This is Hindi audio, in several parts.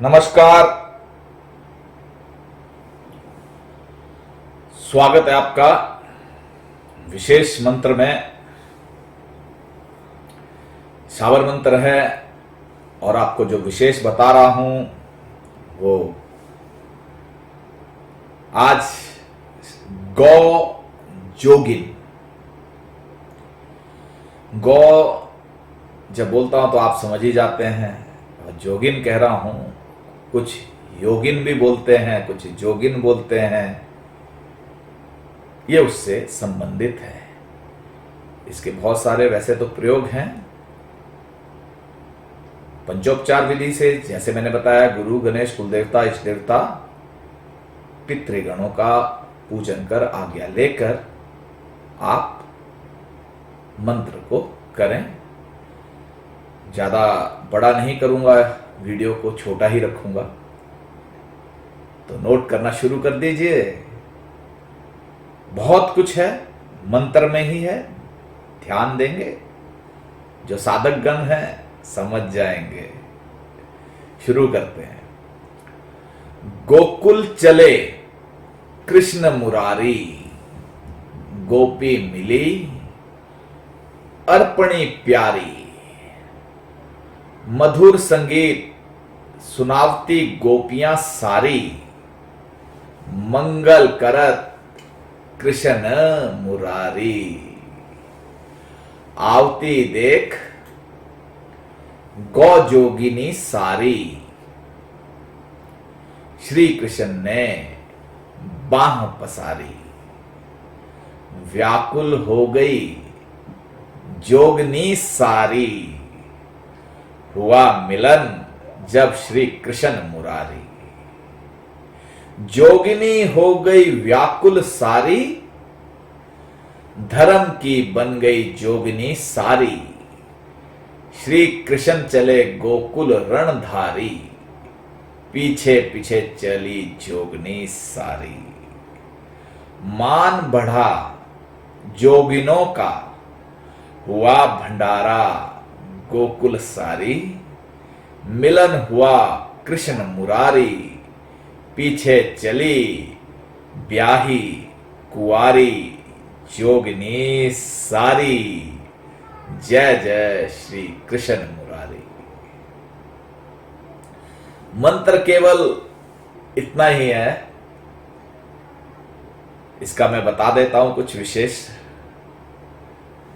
नमस्कार। स्वागत है आपका विशेष मंत्र में। शावर मंत्र है और आपको जो विशेष बता रहा हूं वो आज गौ जोगिन। गौ जब बोलता हूं तो आप समझ ही जाते हैं, और जोगिन कह रहा हूं। कुछ योगिन भी बोलते हैं, कुछ जोगिन बोलते हैं। ये उससे संबंधित है। इसके बहुत सारे वैसे तो प्रयोग हैं। पंचोपचार विधि से, जैसे मैंने बताया, गुरु, गणेश, कुलदेवता, इष्ट देवता, पितृगणों का पूजन कर आज्ञा लेकर आप मंत्र को करें। ज्यादा बड़ा नहीं करूंगा, वीडियो को छोटा ही रखूंगा, तो नोट करना शुरू कर दीजिए। बहुत कुछ है, मंत्र में ही है। ध्यान देंगे, जो साधक गण हैं समझ जाएंगे। शुरू करते हैं। गोकुल चले कृष्ण मुरारी, गोपी मिली अर्पणी प्यारी। मधुर संगीत सुनावती गोपियां सारी, मंगल करत कृष्ण मुरारी। आवती देख गौ जोगिनी सारी, श्री कृष्ण ने बाह पसारी। व्याकुल हो गई जोगनी सारी, हुआ मिलन जब श्री कृष्ण मुरारी। जोगिनी हो गई व्याकुल सारी, धर्म की बन गई जोगिनी सारी। श्री कृष्ण चले गोकुल रणधारी, पीछे पीछे चली जोगनी सारी। मान बढ़ा जोगिनों का, हुआ भंडारा गोकुल सारी। मिलन हुआ कृष्ण मुरारी, पीछे चली ब्याही कुआरी जोगिनी सारी। जय जय श्री कृष्ण मुरारी। मंत्र केवल इतना ही है। इसका मैं बता देता हूं कुछ विशेष।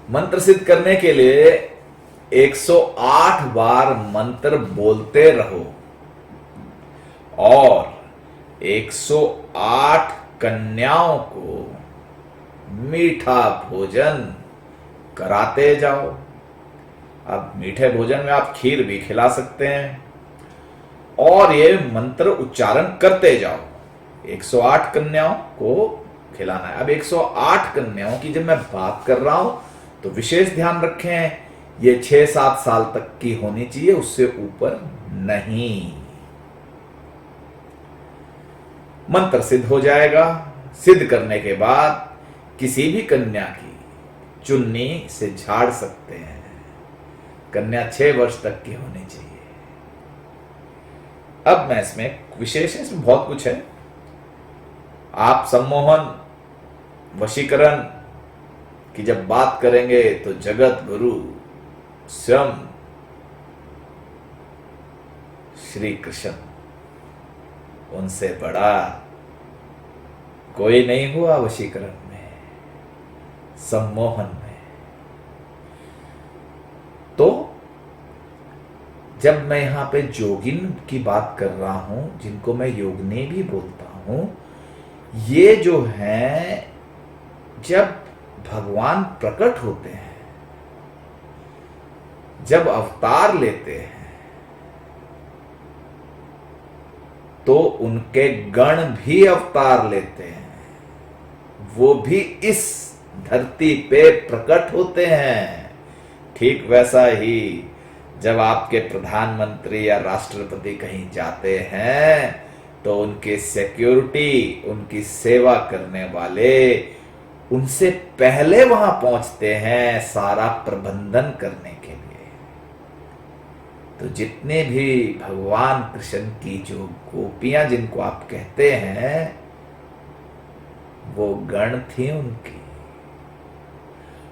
मंत्र सिद्ध करने के लिए 108 बार मंत्र बोलते रहो और 108 कन्याओं को मीठा भोजन कराते जाओ। अब मीठे भोजन में आप खीर भी खिला सकते हैं और ये मंत्र उच्चारण करते जाओ। 108 कन्याओं को खिलाना है। अब 108 कन्याओं की जब मैं बात कर रहा हूं तो विशेष ध्यान रखें, ये 6-7 साल तक की होनी चाहिए, उससे ऊपर नहीं। मंत्र सिद्ध हो जाएगा। सिद्ध करने के बाद किसी भी कन्या की चुन्नी से झाड़ सकते हैं। कन्या 6 वर्ष तक की होनी चाहिए। अब मैं इसमें विशेष है, इसमें बहुत कुछ है। आप सम्मोहन, वशीकरण की जब बात करेंगे तो जगत गुरु स्वयं श्री कृष्ण, उनसे बड़ा कोई नहीं हुआ वशीकरण में, सम्मोहन में। तो जब मैं यहां पे जोगिन की बात कर रहा हूं, जिनको मैं योगिनी भी बोलता हूं, ये जो हैं जब भगवान प्रकट होते हैं, जब अवतार लेते हैं, तो उनके गण भी अवतार लेते हैं। वो भी इस धरती पे प्रकट होते हैं। ठीक वैसा ही जब आपके प्रधानमंत्री या राष्ट्रपति कहीं जाते हैं तो उनकी सिक्योरिटी, उनकी सेवा करने वाले उनसे पहले वहां पहुंचते हैं सारा प्रबंधन करने के लिए। तो जितने भी भगवान कृष्ण की जो गोपियां जिनको आप कहते हैं, वो गण थी उनकी,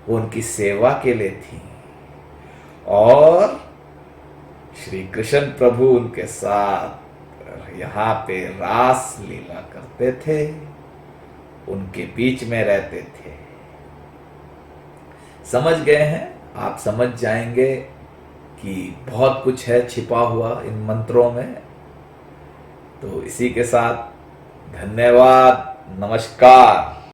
वो उनकी सेवा के लिए थी, और श्री कृष्ण प्रभु उनके साथ यहाँ पे रास लीला करते थे, उनके बीच में रहते थे। समझ गए हैं? आप समझ जाएंगे कि बहुत कुछ है छिपा हुआ इन मंत्रों में। तो इसी के साथ धन्यवाद, नमस्कार।